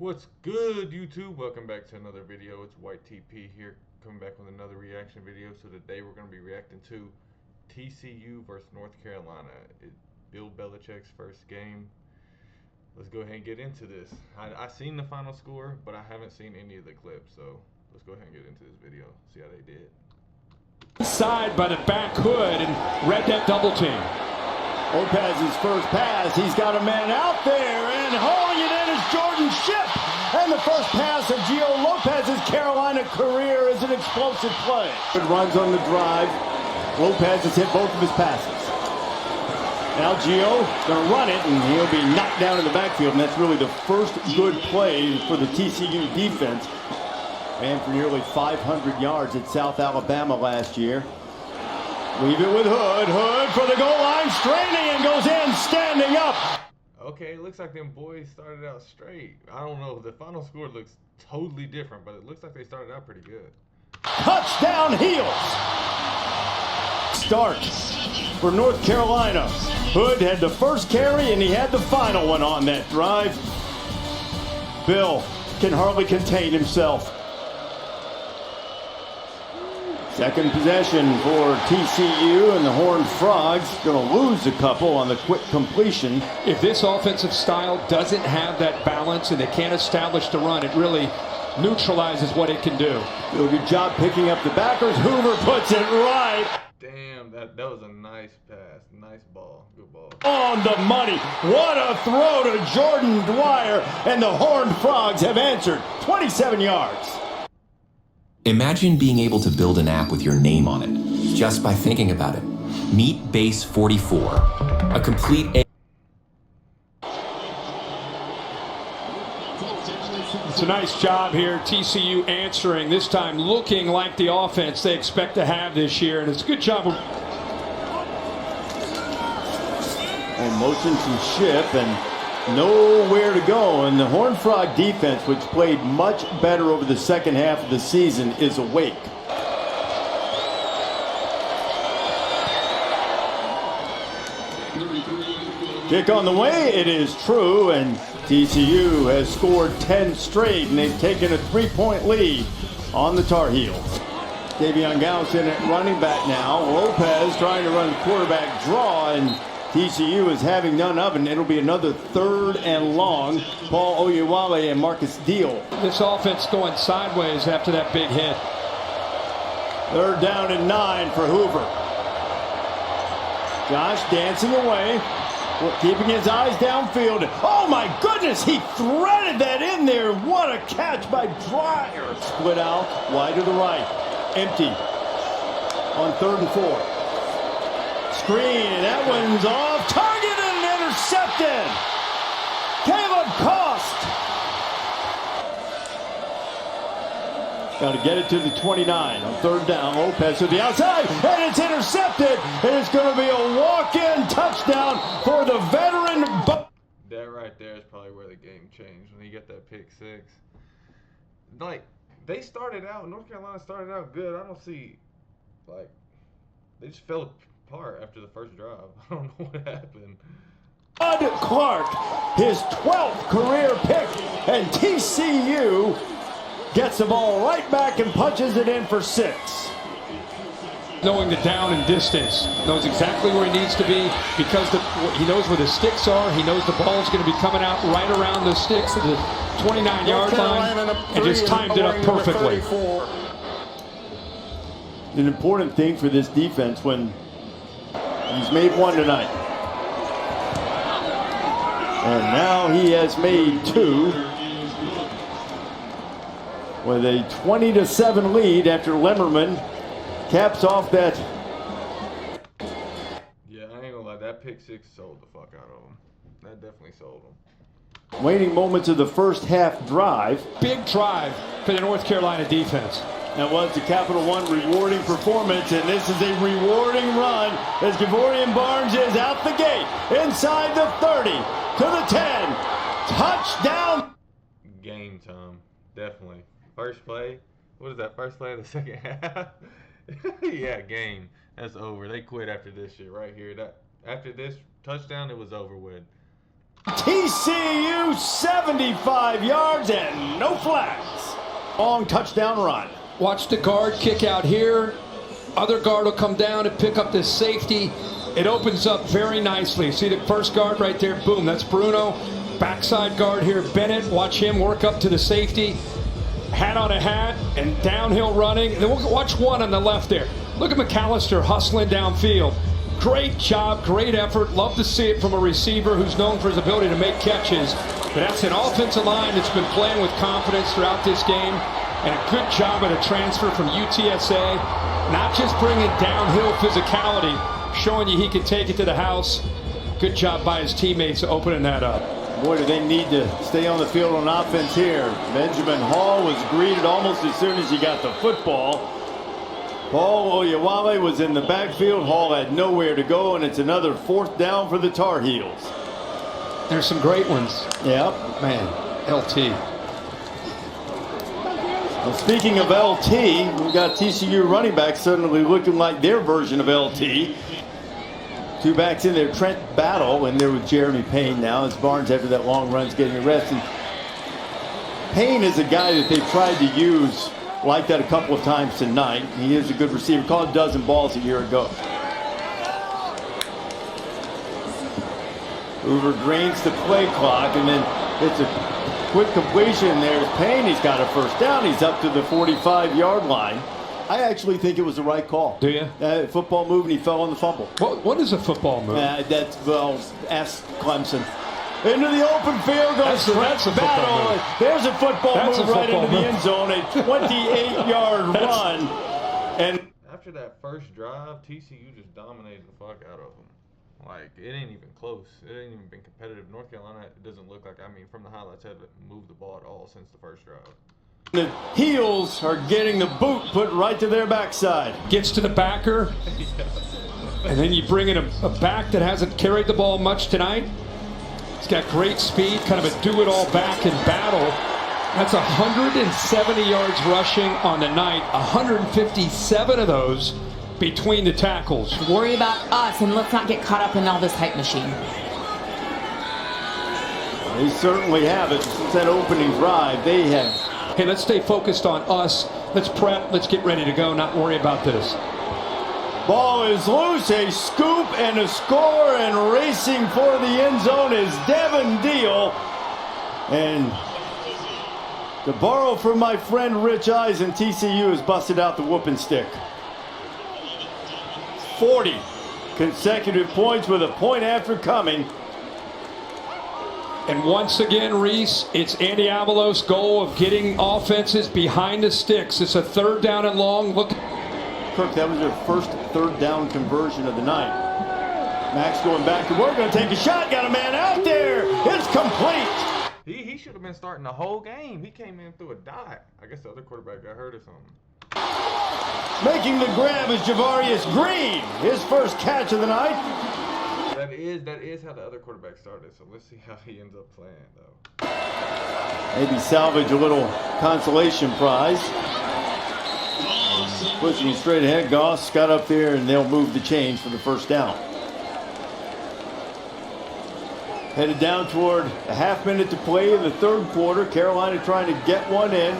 What's good, YouTube? Welcome back to another video. It's White TP here, coming back with another reaction video. So today we're going to be reacting to TCU versus North Carolina. Bill Belichick's first game. Let's go ahead and get into this. I seen the final score, but I haven't seen any of the clips. So let's go ahead and get into this video. See how they did. Side by the back hood and read that double team. Lopez's first pass, he's got a man out there, and hauling it in is Jordan Shipp. And the first pass of Gio Lopez's Carolina career is an explosive play. Good runs on the drive. Lopez has hit both of his passes. Now Gio going to run it, and he'll be knocked down in the backfield, and that's really the first good play for the TCU defense. Ran for nearly 500 yards at South Alabama last year. Leave it with Hood. Hood for the goal line, straining and goes in, standing up. Okay, it looks like them boys started out straight. I don't know. The final score looks totally different, but it looks like they started out pretty good. Touchdown Heels. Start for North Carolina. Hood had the first carry, and he had the final one on that drive. Bill can hardly contain himself. Second possession for TCU, and the Horned Frogs going to lose a couple on the quick completion. If this offensive style doesn't have that balance and they can't establish the run, it really neutralizes what it can do. Do a good job picking up the backers. Hoover puts it right. Damn, that was a nice pass. Nice ball. Good ball. On the money. What a throw to Jordan Dwyer, and the Horned Frogs have answered. 27 yards. Imagine being able to build an app with your name on it, just by thinking about it. Meet Base 44, a complete It's a nice job here. TCU answering, this time looking like the offense they expect to have this year, and it's a good job of And motion from Shipp, and nowhere to go, and the Horned Frog defense, which played much better over the second half of the season, is awake. Kick on the way, it is true, and TCU has scored 10 straight, and they've taken a 3-point lead on the Tar Heels. Davion Gauss in at running back now. Lopez trying to run quarterback draw, and TCU is having none of it, and it'll be another 3rd and long. Paul Oyewale and Marcus Deal. this offense going sideways after that big hit. 3rd down and 9 for Hoover. Josh dancing away, keeping his eyes downfield. Oh my goodness, he threaded that in there. What a catch by Dwyer. Split out, wide to the right. Empty on 3rd and 4. Screen, and that one's off. Targeted and intercepted. Caleb Cost. Got to get it to the 29 on 3rd down. Lopez to the outside, and it's intercepted. And it's going to be a walk-in touchdown for the veteran. That right there is probably where the game changed, when he got that pick 6. Like, they started out, North Carolina started out good. I don't see, like, they just fell apart after the first drive. I don't know what happened. Bud Clark, his 12th career pick, and TCU gets the ball right back and punches it in for 6. Knowing the down and distance, knows exactly where he needs to be because he knows where the sticks are. He knows the ball's going to be coming out right around the sticks at the 29-yard line, and just timed it up perfectly. An important thing for this defense when he's made one tonight. And now he has made 2 with a 20-7 lead after Lemmerman caps off that. Yeah, I ain't gonna lie, that pick 6 sold the fuck out of him. That definitely sold him. Waning moments of the first half drive. Big drive for the North Carolina defense. That was the Capital One rewarding performance, and this is a rewarding run as Gavorian Barnes is out the gate, inside the 30, to the 10, touchdown. Game time, definitely. First play, what is that, first play of the second half? Yeah, game. That's over. They quit after this shit right here. After this touchdown, it was over with. TCU 75 yards and no flags. Long touchdown run. Watch the guard kick out here. Other guard will come down and pick up this safety. It opens up very nicely. See the first guard right there? Boom, that's Bruno. Backside guard here, Bennett. Watch him work up to the safety. Hat on a hat and downhill running. Then we'll watch one on the left there. Look at McAllister hustling downfield. Great job, great effort. Love to see it from a receiver who's known for his ability to make catches. But that's an offensive line that's been playing with confidence throughout this game. And a good job at a transfer from UTSA. Not just bringing downhill physicality, showing you he can take it to the house. Good job by his teammates opening that up. Boy, do they need to stay on the field on offense here. Benjamin Hall was greeted almost as soon as he got the football. Paul Oyewale was in the backfield. Hall had nowhere to go, and it's another 4th down for the Tar Heels. There's some great ones. Yep. Man, LT. Well, speaking of LT, we got TCU running backs suddenly looking like their version of LT. 2 backs in there, Trent Battle in there with Jeremy Payne now as Barnes after that long run's getting arrested. Payne is a guy that they tried to use like that a couple of times tonight. He is a good receiver. Caught a dozen balls a year ago. Hoover drains the play clock, and then it's a quick completion. There's Payne. He's got a first down. He's up to the 45-yard line. I actually think it was the right call. Do you? Football move, and he fell on the fumble. What is a football move? Ask Clemson. Into the open field goes that's a football move. There's a football move right into the end zone. A 28-yard run. And after that first drive, TCU just dominated the fuck out of them. Like, it ain't even close. It ain't even been competitive. North Carolina doesn't look like, from the highlights, haven't moved the ball at all since the first drive. The Heels are getting the boot put right to their backside. Gets to the backer, and then you bring in a back that hasn't carried the ball much tonight. He's got great speed, kind of a do-it-all back in battle. That's 170 yards rushing on the night, 157 of those between the tackles. Worry about us, and let's not get caught up in all this hype machine. They certainly have it. Since that opening drive, they have. Hey, let's stay focused on us. Let's prep. Let's get ready to go, not worry about this. Ball is loose, a scoop and a score, and racing for the end zone is Devin Deal. And to borrow from my friend Rich Eisen, TCU has busted out the whooping stick. 40 consecutive points with a point after coming. And once again, Reese, it's Andy Avalos' goal of getting offenses behind the sticks. It's a 3rd down and long. Look. Kirk, that was their first 3rd down conversion of the night. Max going back to work, going to take a shot, got a man out there. It's complete. He should have been starting the whole game. He came in through a dot. I guess the other quarterback got hurt or something. Making the grab is Javarius Green. His first catch of the night. That is how the other quarterback started, so let's see how he ends up playing, though. Maybe salvage a little consolation prize. Pushing straight ahead, Goss got up there, and they'll move the chains for the first down. Headed down toward a half minute to play in the 3rd quarter. Carolina trying to get one in.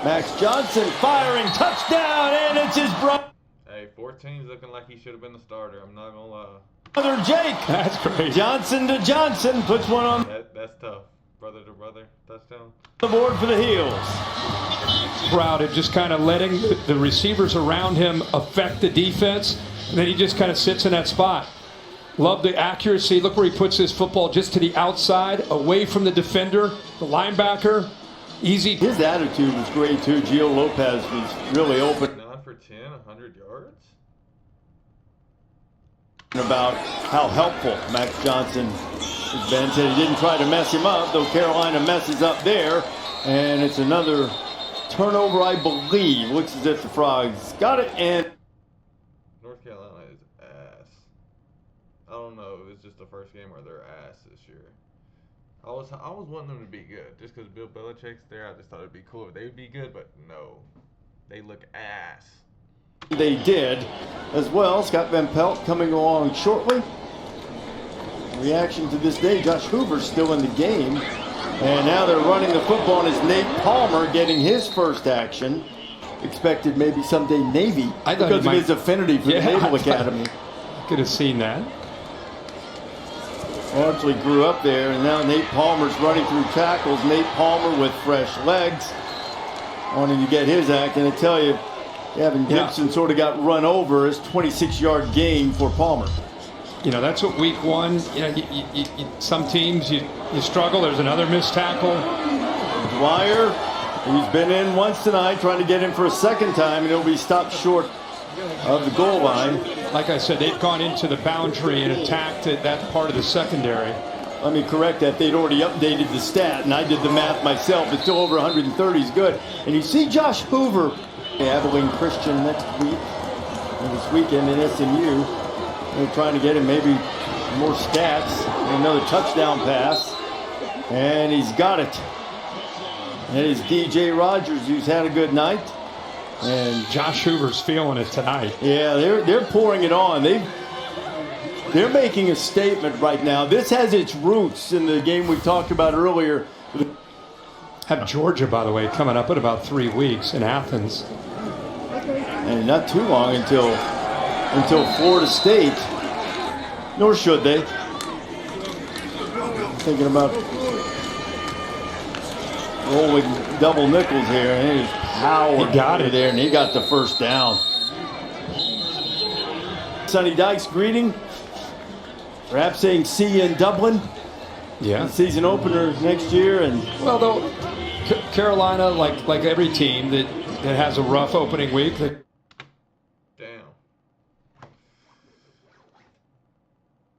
Max Johnson firing, touchdown, and it's his brother. Hey, 14's looking like he should have been the starter. I'm not gonna lie. Brother Jake. That's great. Johnson to Johnson puts one on That's tough. Brother to brother, touchdown. the board for the Heels. Crowded, just kind of letting the receivers around him affect the defense, and then he just kind of sits in that spot. Love the accuracy. Look where he puts his football, just to the outside, away from the defender, the linebacker. Easy. His attitude was great too. Gio Lopez was really open. 9 for 10, 100 yards. About how helpful Max Johnson has been. Said he didn't try to mess him up, though Carolina messes up there. And it's another turnover, I believe. Looks as if the Frogs got it, and North Carolina is ass. I don't know if it's just the first game or they're ass this year. I was wanting them to be good. Just because Bill Belichick's there, I just thought it'd be cool if they would be good, but no. They look ass. they did as well. Scott Van Pelt coming along shortly. reaction to this day, Josh Hoover's still in the game. And now they're running the football, and it's Nate Palmer getting his first action. Expected maybe someday Navy because of his affinity for the Naval Academy. Could have seen that. Largely grew up there, and now Nate Palmer's running through tackles. Nate Palmer with fresh legs, wanting to get his act. And I tell you, Gavin Gibson sort of got run over as 26-yard gain for Palmer. You know, that's what week one, you know, some teams you struggle. There's another missed tackle. Dwyer, he's been in once tonight, trying to get in for a second time, and he'll be stopped short of the goal line. Like I said, they've gone into the boundary and attacked that part of the secondary. Let me correct that. They'd already updated the stat, and I did the math myself. It's still over 130 is good. And you see Josh Hoover, Abilene Christian next week, and this weekend in SMU. They're trying to get him maybe more stats. Another touchdown pass. And he's got it. And it's DJ Rogers, who's had a good night. And Josh Hoover's feeling it tonight. Yeah, they're pouring it on. They're making a statement right now. This has its roots in the game we talked about earlier. Have Georgia, by the way, coming up in about 3 weeks in Athens. And not too long until Florida State, nor should they. Thinking about rolling double nickels here, and his power He got it there, and he got the first down. Sonny Dykes greeting, perhaps saying see you in Dublin. Yeah. The season opener next year, and well, though, Carolina, like every team that has a rough opening week. Damn.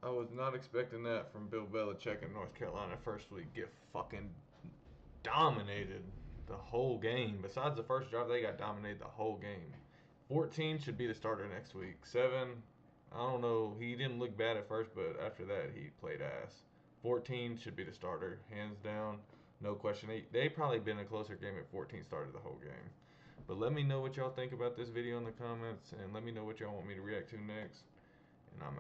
I was not expecting that from Bill Belichick in North Carolina first week. Get fucking dominated the whole game. Besides the first drive, they got dominated the whole game. 14 should be the starter next week. 7, I don't know. He didn't look bad at first, but after that, he played ass. 14 should be the starter, hands down, no question. They probably been a closer game at 14 started the whole game. But let me know what y'all think about this video in the comments, and let me know what y'all want me to react to next. And I'm out.